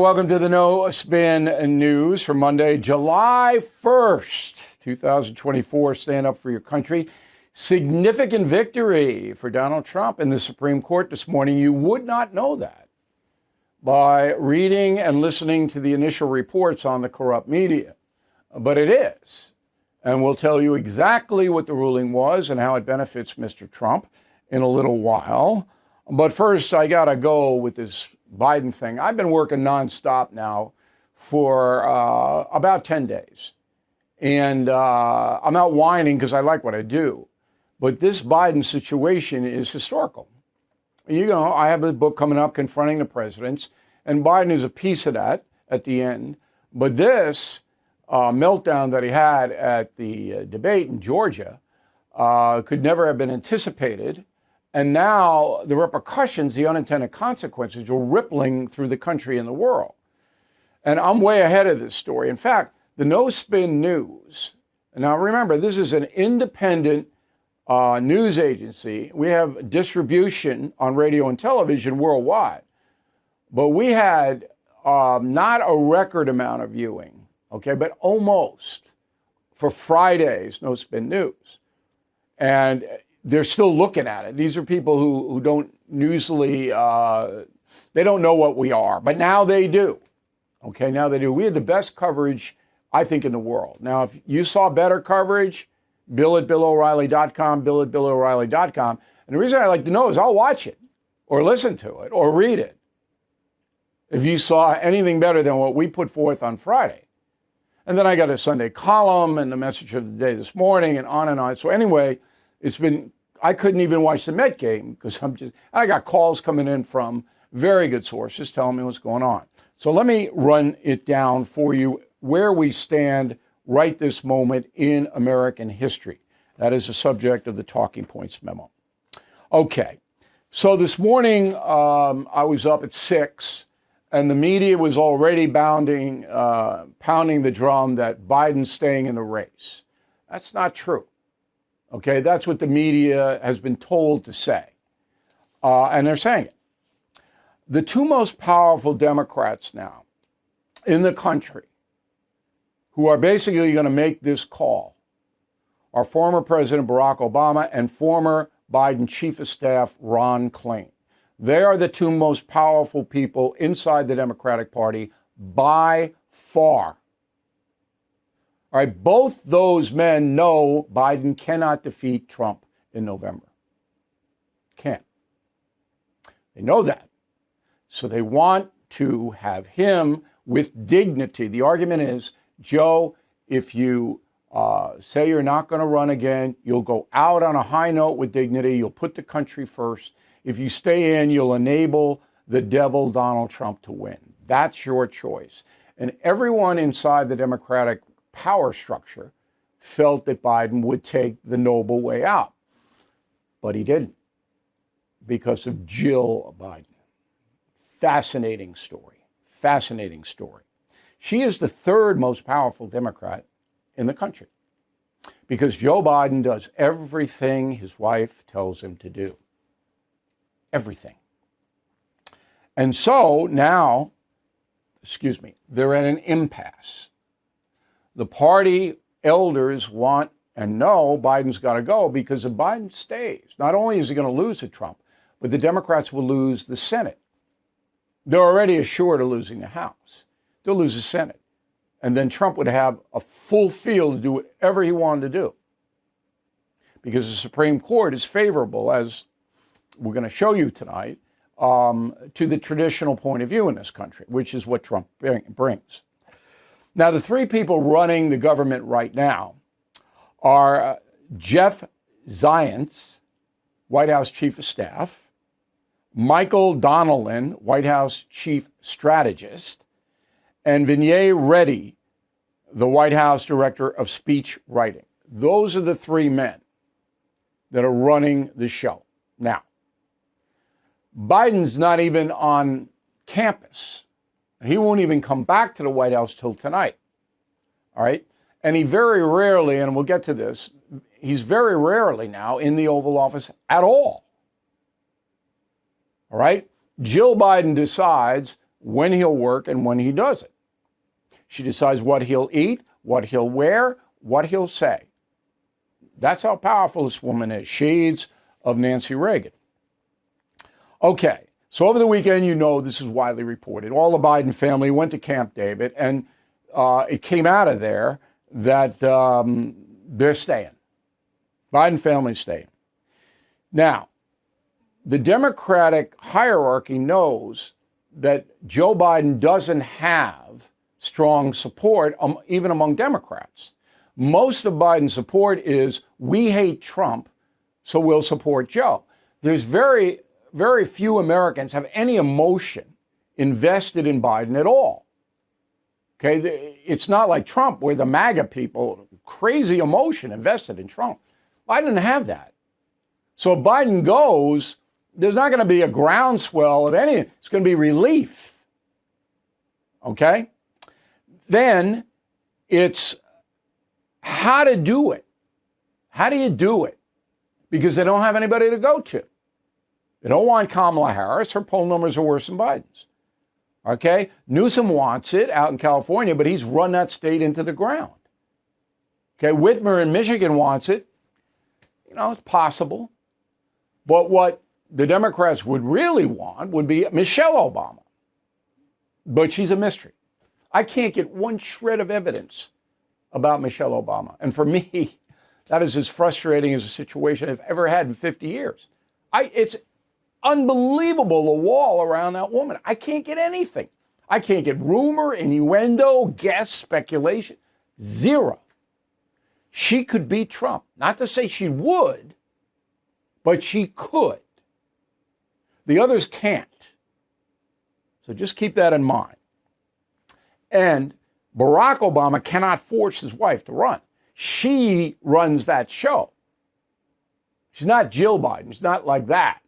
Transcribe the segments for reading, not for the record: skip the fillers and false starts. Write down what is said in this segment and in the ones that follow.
welcome to the No Spin News for Monday, July 1st, 2024. Stand up for your country. Significant victory for Donald Trump in the Supreme Court this morning. You would not know that by reading and listening to the initial reports on the corrupt media, but it is. And we'll tell you exactly what the ruling was and how it benefits Mr. Trump in a little while. But first, I got to go with this Biden thing. I've been working nonstop now for about 10 days. And I'm not whining because I like what I do. But this Biden situation is historical. You know, I have a book coming up, Confronting the Presidents, and Biden is a piece of that at the end. But this meltdown that he had at the debate in Georgia could never have been anticipated. And now the repercussions, the unintended consequences, are rippling through the country and the world. And I'm way ahead of this story. In fact, the No Spin News, now remember, this is an independent news agency. We have distribution on radio and television worldwide. But we had not a record amount of viewing, okay, but almost for Friday's No Spin News. And they're still looking at it. These are people who don't usually, they don't know what we are, but now they do. Okay, now they do. We had the best coverage, I think, in the world. Now, if you saw better coverage, Bill at BillO'Reilly.com, Bill at BillO'Reilly.com. And the reason I like to know is I'll watch it or listen to it or read it if you saw anything better than what we put forth on Friday. And then I got a Sunday column and the message of the day this morning and on and on. So anyway, I couldn't even watch the Met game because I got calls coming in from very good sources telling me what's going on. So let me run it down for you where we stand right this moment in American history. That is the subject of the Talking Points memo. Okay, so this morning I was up at 6 and the media was already pounding the drum that Biden's staying in the race. That's not true. Okay, that's what the media has been told to say. And they're saying it. The two most powerful Democrats now in the country who are basically going to make this call are former President Barack Obama and former Biden Chief of Staff Ron Klain. They are the two most powerful people inside the Democratic Party by far. All right, both those men know Biden cannot defeat Trump in November. Can't. They know that. So they want to have him with dignity. The argument is, Joe, if you say you're not going to run again, you'll go out on a high note with dignity. You'll put the country first. If you stay in, you'll enable the devil, Donald Trump, to win. That's your choice. And everyone inside the Democratic power structure felt that Biden would take the noble way out. But he didn't because of Jill Biden. Fascinating story. Fascinating story. She is the third most powerful Democrat in the country because Joe Biden does everything his wife tells him to do. Everything. And so now, they're at an impasse. The party elders want and know Biden's got to go because if Biden stays, not only is he going to lose to Trump, but the Democrats will lose the Senate. They're already assured of losing the House. They'll lose the Senate. And then Trump would have a full field to do whatever he wanted to do. Because the Supreme Court is favorable, as we're going to show you tonight, to the traditional point of view in this country, which is what Trump brings. Now, the three people running the government right now are Jeff Zients, White House Chief of Staff, Michael Donnellan, White House Chief Strategist, and Vinay Reddy, the White House Director of Speech Writing. Those are the three men that are running the show. Now, Biden's not even on campus. He won't even come back to the White House till tonight. All right? And he very rarely, and we'll get to this, he's very rarely now in the Oval Office at all. All right? Jill Biden decides when he'll work and when he doesn't. She decides what he'll eat, what he'll wear, what he'll say. That's how powerful this woman is. Shades of Nancy Reagan. Okay, so over the weekend, this is widely reported. All the Biden family went to Camp David, and it came out of there that they're staying. Biden family's staying. Now, the Democratic hierarchy knows that Joe Biden doesn't have strong support, even among Democrats. Most of Biden's support is, we hate Trump, so we'll support Joe. There's very, very few Americans have any emotion invested in Biden at all. Okay, it's not like Trump, where the MAGA people, crazy emotion invested in Trump. Biden didn't have that. So if Biden goes, there's not going to be a groundswell of anything. It's going to be relief. Okay? Then it's how to do it. How do you do it? Because they don't have anybody to go to. They don't want Kamala Harris. Her poll numbers are worse than Biden's. Okay? Newsom wants it out in California, but he's run that state into the ground. Okay? Whitmer in Michigan wants it. It's possible. But what the Democrats would really want would be Michelle Obama. But she's a mystery. I can't get one shred of evidence about Michelle Obama. And for me, that is as frustrating as a situation I've ever had in 50 years. It's unbelievable, the wall around that woman. I can't get anything. I can't get rumor, innuendo, guess, speculation. Zero. She could beat Trump. Not to say she would, but she could. The others can't. So just keep that in mind. And Barack Obama cannot force his wife to run. She runs that show. She's not Jill Biden. She's not like that.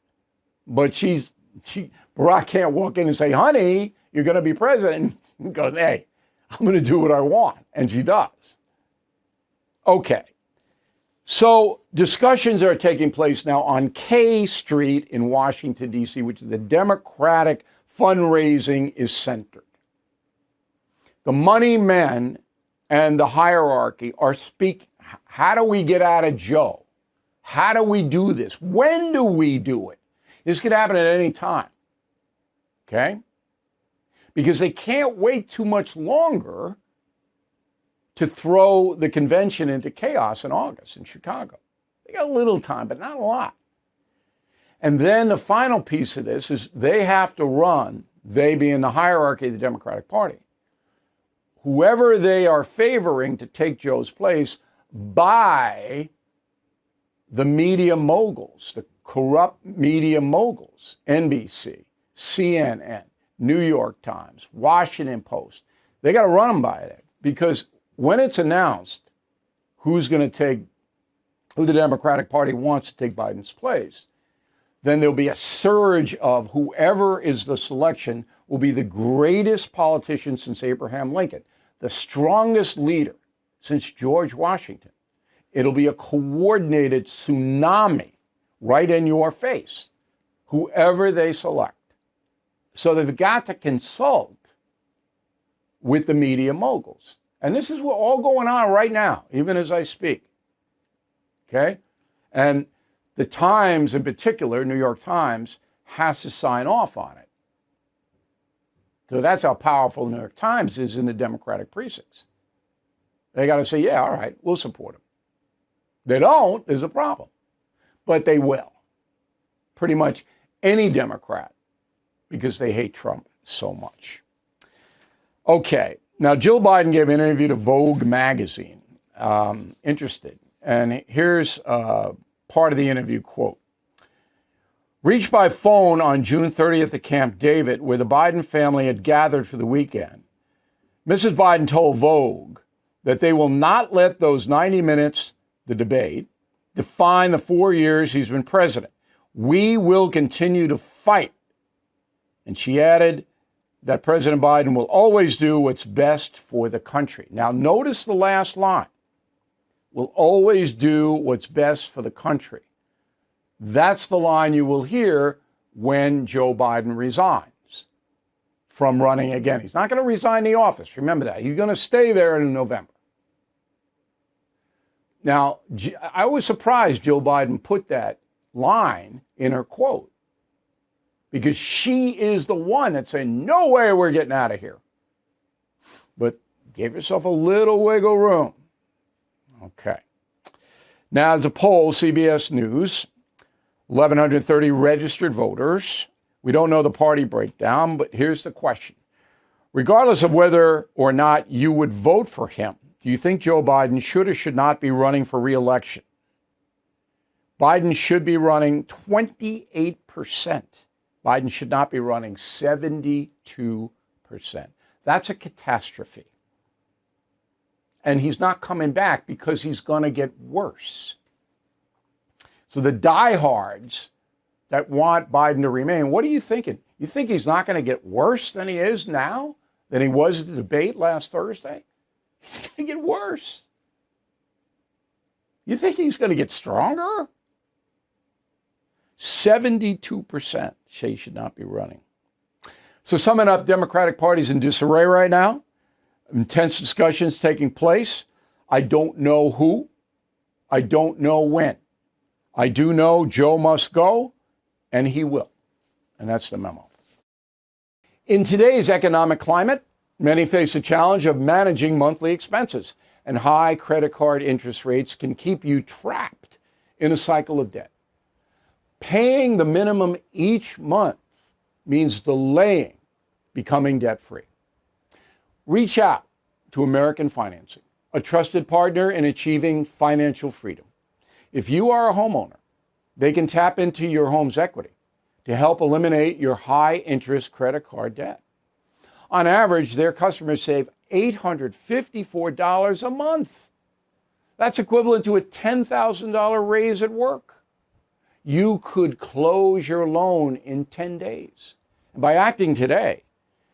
But Barack can't walk in and say, honey, you're going to be president. And goes, hey, I'm going to do what I want. And she does. Okay. So discussions are taking place now on K Street in Washington, D.C., which is the Democratic fundraising is centered. The money men and the hierarchy are speaking. How do we get out of Joe? How do we do this? When do we do it? This could happen at any time. Okay? Because they can't wait too much longer to throw the convention into chaos in August in Chicago. They got a little time, but not a lot. And then the final piece of this is they have to run, they being the hierarchy of the Democratic Party, whoever they are favoring to take Joe's place by the media moguls, the corrupt media moguls, NBC, CNN, New York Times, Washington Post. They got to run them by it because when it's announced who the Democratic Party wants to take Biden's place, then there'll be a surge of whoever is the selection will be the greatest politician since Abraham Lincoln, the strongest leader since George Washington. It'll be a coordinated tsunami right in your face, whoever they select. So they've got to consult with the media moguls. And this is all going on right now, even as I speak. Okay? And the Times in particular, New York Times, has to sign off on it. So that's how powerful the New York Times is in the Democratic precincts. They got to say, yeah, all right, we'll support them. They don't, there's a problem. But they will. Pretty much any Democrat, because they hate Trump so much. Okay, now Jill Biden gave an interview to Vogue magazine. Interested. And here's part of the interview quote. Reached by phone on June 30th at Camp David, where the Biden family had gathered for the weekend, Mrs. Biden told Vogue that they will not let those 90 minutes, the debate, define the 4 years he's been president. We will continue to fight. And she added that President Biden will always do what's best for the country. Now, notice the last line. Will always do what's best for the country. That's the line you will hear when Joe Biden resigns. from running again. He's not going to resign the office. Remember that. He's going to stay there in November. Now, I was surprised Joe Biden put that line in her quote, because she is the one that said, no way we're getting out of here. But gave herself a little wiggle room. Okay. Now, as a poll, CBS News, 1,130 registered voters. We don't know the party breakdown, but here's the question. Regardless of whether or not you would vote for him, do you think Joe Biden should or should not be running for re-election? Biden should be running 28%. Biden should not be running 72%. That's a catastrophe. And he's not coming back because he's going to get worse. So the diehards that want Biden to remain, what are you thinking? You think he's not going to get worse than he is now, than he was at the debate last Thursday? He's going to get worse. You think he's going to get stronger? 72% say he should not be running. So summing up, Democratic Party's in disarray right now. Intense discussions taking place. I don't know who. I don't know when. I do know Joe must go, and he will. And that's the memo. In today's economic climate, many face the challenge of managing monthly expenses, and high credit card interest rates can keep you trapped in a cycle of debt. Paying the minimum each month means delaying becoming debt-free. Reach out to American Financing, a trusted partner in achieving financial freedom. If you are a homeowner, they can tap into your home's equity to help eliminate your high-interest credit card debt. On average, their customers save $854 a month. That's equivalent to a $10,000 raise at work. You could close your loan in 10 days. And by acting today,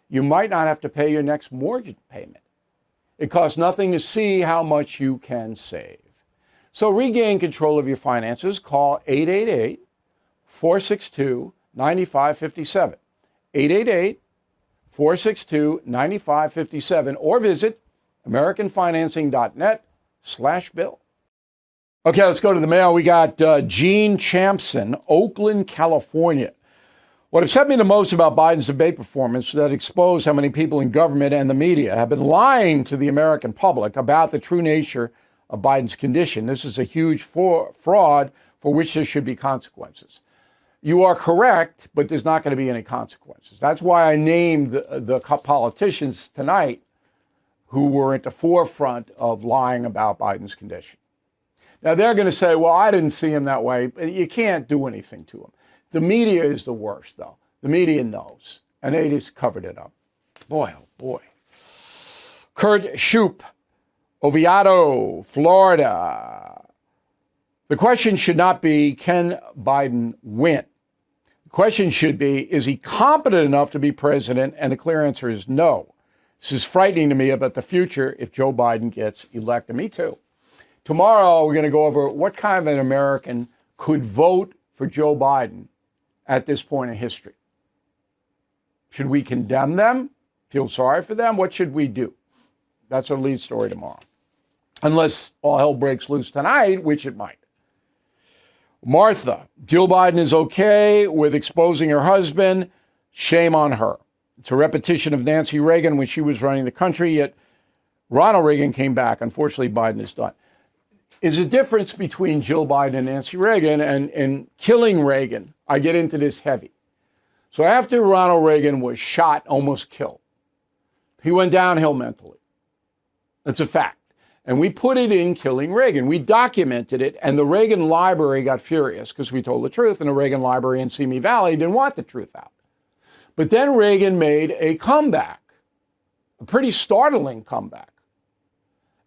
you might not have to pay your next mortgage payment. It costs nothing to see how much you can save. So regain control of your finances. Call 888-462-9557. 888-462-9557 or visit americanfinancing.net/bill. Okay, let's go to the mail. We got Gene Champson, Oakland, California. What upset me the most about Biden's debate performance that exposed how many people in government and the media have been lying to the American public about the true nature of Biden's condition. This is a huge fraud for which there should be consequences. You are correct, but there's not going to be any consequences. That's why I named the politicians tonight who were at the forefront of lying about Biden's condition. Now, they're going to say, well, I didn't see him that way. But you can't do anything to him. The media is the worst, though. The media knows, and they just covered it up. Boy, oh boy. Kurt Shoup, Oviedo, Florida. The question should not be, can Biden win? The question should be, is he competent enough to be president? And the clear answer is no. This is frightening to me about the future if Joe Biden gets elected. Me too. Tomorrow, we're going to go over what kind of an American could vote for Joe Biden at this point in history. Should we condemn them? Feel sorry for them? What should we do? That's our lead story tomorrow. Unless all hell breaks loose tonight, which it might. Martha, Jill Biden is okay with exposing her husband. Shame on her. It's a repetition of Nancy Reagan when she was running the country, yet Ronald Reagan came back. Unfortunately, Biden is done. Is a difference between Jill Biden and Nancy Reagan and killing Reagan. I get into this heavy. So after Ronald Reagan was shot, almost killed, he went downhill mentally. That's a fact. And we put it in Killing Reagan. We documented it, and the Reagan Library got furious because we told the truth, and the Reagan Library in Simi Valley didn't want the truth out. But then Reagan made a comeback, a pretty startling comeback,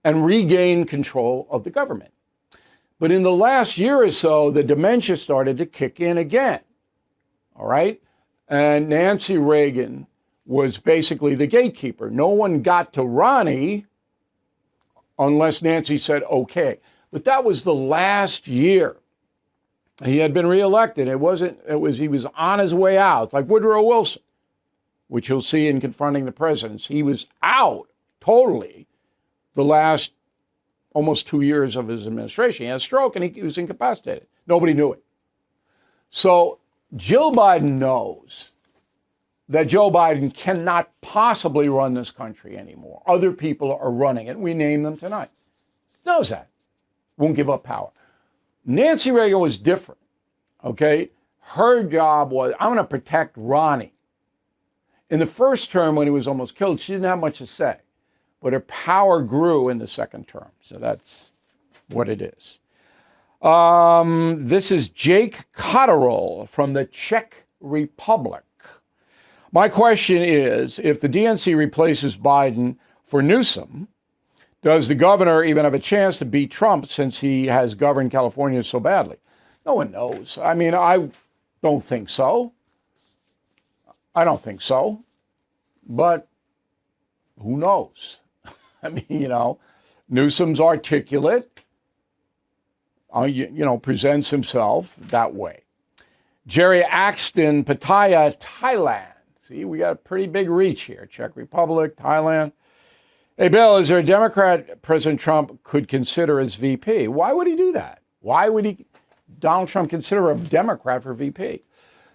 and regained control of the government. But in the last year or so, the dementia started to kick in again, all right? And Nancy Reagan was basically the gatekeeper. No one got to Ronnie unless Nancy said, okay. But that was the last year. He had been reelected. He was on his way out, like Woodrow Wilson. which you'll see in confronting the presidents. He was out totally the last almost 2 years of his administration. He had a stroke and he was incapacitated. Nobody knew it. So Jill Biden knows that Joe Biden cannot possibly run this country anymore. Other people are running it. We name them tonight. Knows that. Won't give up power. Nancy Reagan was different, okay? Her job was, I'm going to protect Ronnie. In the first term, when he was almost killed, she didn't have much to say. But her power grew in the second term. So that's what it is. This is Jake Cotterill from the Czech Republic. My question is, if the DNC replaces Biden for Newsom, does the governor even have a chance to beat Trump since he has governed California so badly? No one knows. I mean, I don't think so. I don't think so. But who knows? I mean, you know, Newsom's articulate, presents himself that way. Jerry Axton, Pattaya, Thailand. See, we got a pretty big reach here. Czech Republic, Thailand. Hey, Bill, is there a Democrat President Trump could consider as VP? Why would he do that? Why would Donald Trump consider a Democrat for VP?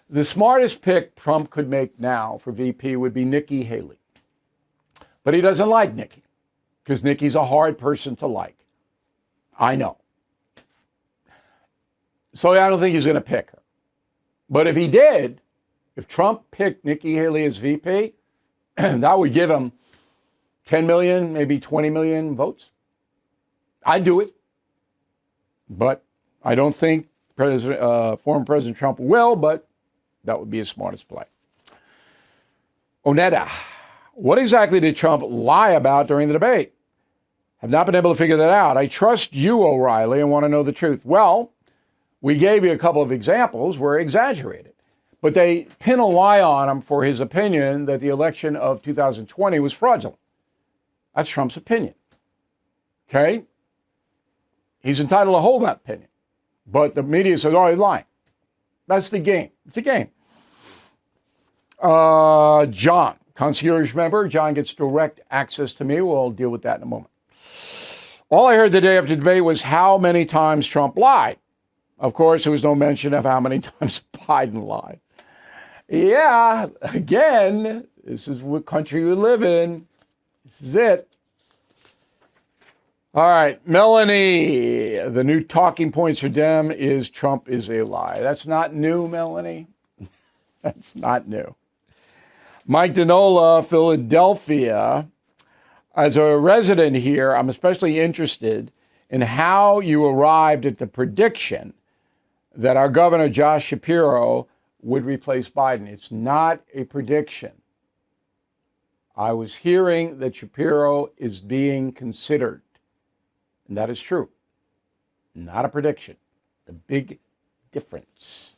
The smartest pick Trump could make now for VP would be Nikki Haley. But he doesn't like Nikki because Nikki's a hard person to like. I know. So I don't think he's going to pick her. But if he did, if Trump picked Nikki Haley as VP, that would give him 10 million, maybe 20 million votes. I'd do it. But I don't think former President Trump will, but that would be his smartest play. Onetta, what exactly did Trump lie about during the debate? Have not been able to figure that out. I trust you, O'Reilly, and want to know the truth. Well, we gave you a couple of examples where he exaggerated. But they pin a lie on him for his opinion that the election of 2020 was fraudulent. That's Trump's opinion. Okay? He's entitled to hold that opinion. But the media says, oh, he's lying. That's the game. It's a game. John, concierge member. John gets direct access to me. We'll deal with that in a moment. All I heard the day after the debate was how many times Trump lied. Of course, there was no mention of how many times Biden lied. Yeah, again, this is what country we live in. This is it. All right, Melanie, the new talking points for Dem is Trump is a lie. That's not new, Melanie. That's not new. Mike Dinola, Philadelphia. As a resident here, I'm especially interested in how you arrived at the prediction that our governor, Josh Shapiro, would replace Biden. It's not a prediction. I was hearing that Shapiro is being considered. And that is true. Not a prediction. The big difference.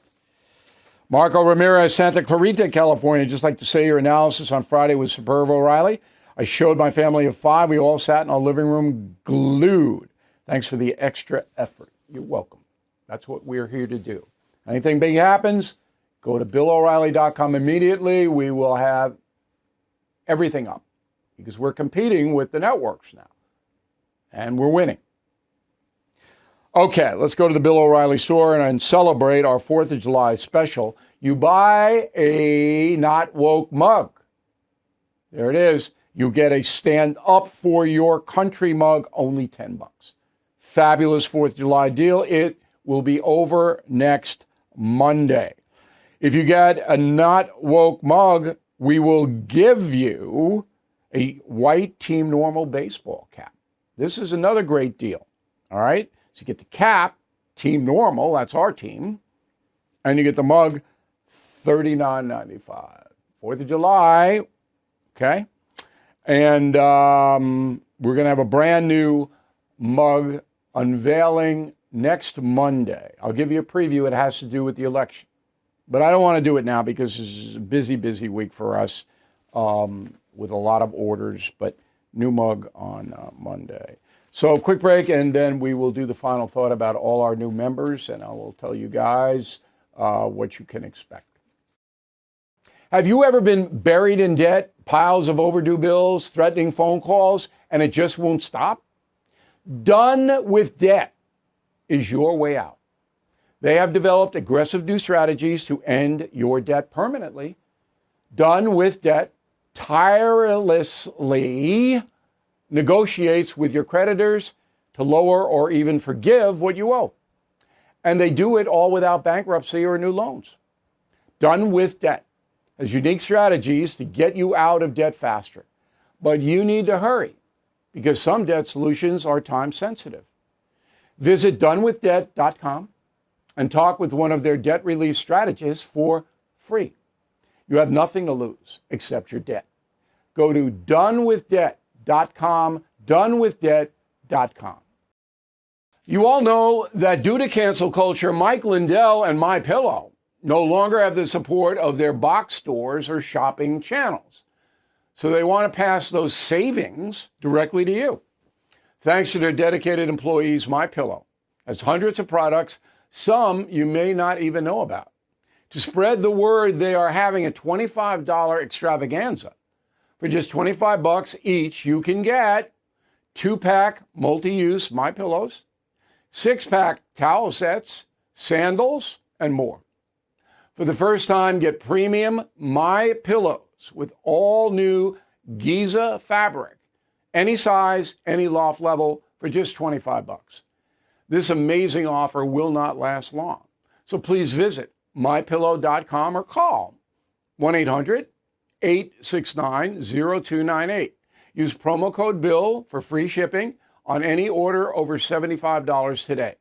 Marco Ramirez, Santa Clarita, California. Just like to say your analysis on Friday was superb, O'Reilly. I showed my family of 5. We all sat in our living room glued. Thanks for the extra effort. You're welcome. That's what we're here to do. Anything big happens, go to BillO'Reilly.com immediately. We will have everything up because we're competing with the networks now. And we're winning. Okay, let's go to the Bill O'Reilly store and celebrate our 4th of July special. You buy a Not Woke mug. There it is. You get a Stand Up for Your Country mug, only $10. Fabulous 4th of July deal. It will be over next Monday. If you get a Not Woke mug, we will give you a white Team Normal baseball cap. This is another great deal. All right? So you get the cap, Team Normal, that's our team, and you get the mug, $39.95. 4th of July, okay? And we're going to have a brand new mug unveiling next Monday. I'll give you a preview. It has to do with the election. But I don't want to do it now because this is a busy, busy week for us with a lot of orders. But new mug on Monday. So quick break, and then we will do the final thought about all our new members, and I will tell you guys what you can expect. Have you ever been buried in debt, piles of overdue bills, threatening phone calls, and it just won't stop? Done with Debt is your way out. They have developed aggressive new strategies to end your debt permanently. Done with Debt tirelessly negotiates with your creditors to lower or even forgive what you owe. And they do it all without bankruptcy or new loans. Done with Debt has unique strategies to get you out of debt faster. But you need to hurry because some debt solutions are time sensitive. Visit donewithdebt.com and talk with one of their debt relief strategists for free. You have nothing to lose except your debt. Go to donewithdebt.com, donewithdebt.com. You all know that due to cancel culture, Mike Lindell and MyPillow no longer have the support of their box stores or shopping channels. So they want to pass those savings directly to you. Thanks to their dedicated employees, MyPillow has hundreds of products, some you may not even know about. To spread the word, they are having a $25 extravaganza. For just $25 each, you can get 2-pack multi-use MyPillows, 6-pack towel sets, sandals, and more. For the first time, get premium MyPillows with all new Giza fabric, any size, any loft level, for just $25. This amazing offer will not last long. So please visit mypillow.com or call 1-800-869-0298. Use promo code BILL for free shipping on any order over $75 today.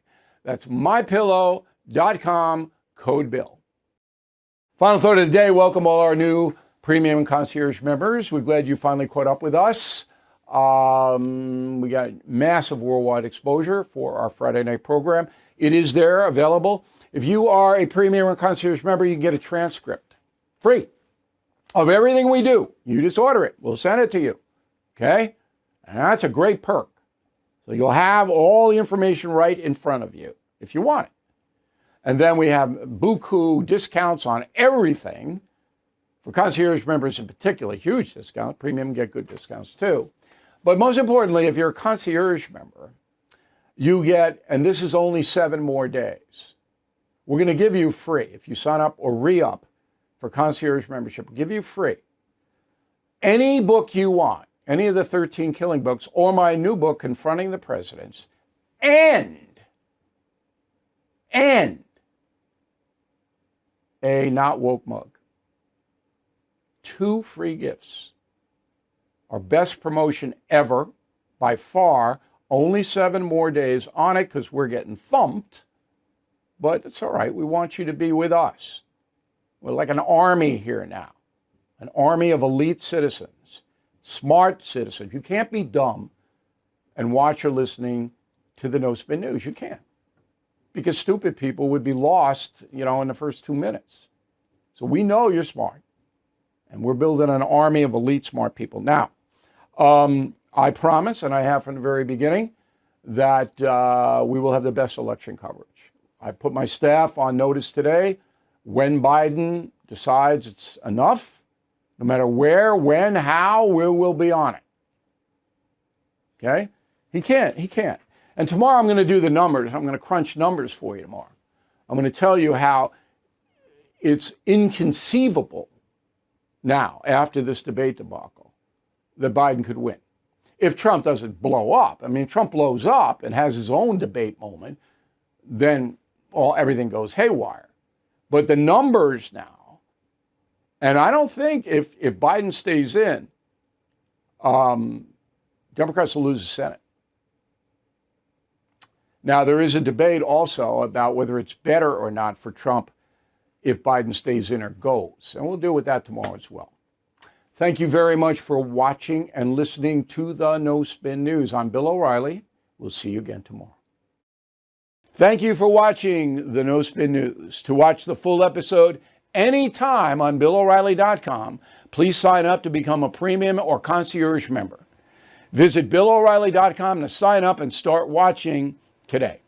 That's mypillow.com, code BILL. Final thought of the day, welcome all our new premium and concierge members. We're glad you finally caught up with us. We got massive worldwide exposure for our Friday night program. It is there, available. If you are a premium or concierge member, you can get a transcript, free, of everything we do. You just order it. We'll send it to you, okay? And that's a great perk. So you'll have all the information right in front of you if you want it. And then we have buku discounts on everything. For concierge members in particular, huge discount. Premium get good discounts too. But most importantly, if you're a concierge member, you get, and this is only 7 more days, we're going to give you free, if you sign up or re-up for concierge membership, we'll give you free any book you want, any of the 13 killing books, or my new book, Confronting the Presidents, and a Not Woke mug. 2 free gifts. Our best promotion ever, by far. Only 7 more days on it because we're getting thumped. But it's all right. We want you to be with us. We're like an army here now. An army of elite citizens, smart citizens. You can't be dumb and watch or listening to the No Spin News. You can't. Because stupid people would be lost, in the first 2 minutes. So we know you're smart. And we're building an army of elite smart people. Now, I promise, and I have from the very beginning, that we will have the best election coverage. I put my staff on notice today. When Biden decides it's enough, no matter where, when, how, we will be on it. Okay? He can't. And tomorrow I'm going to do the numbers. I'm going to crunch numbers for you tomorrow. I'm going to tell you how it's inconceivable now, after this debate debacle, that Biden could win. If Trump doesn't blow up, Trump blows up and has his own debate moment, then everything goes haywire. But the numbers now, and I don't think if Biden stays in, Democrats will lose the Senate. Now, there is a debate also about whether it's better or not for Trump if Biden stays in or goes. And we'll deal with that tomorrow as well. Thank you very much for watching and listening to the No Spin News. I'm Bill O'Reilly. We'll see you again tomorrow. Thank you for watching the No Spin News. To watch the full episode anytime on BillO'Reilly.com, please sign up to become a premium or concierge member. Visit BillO'Reilly.com to sign up and start watching today.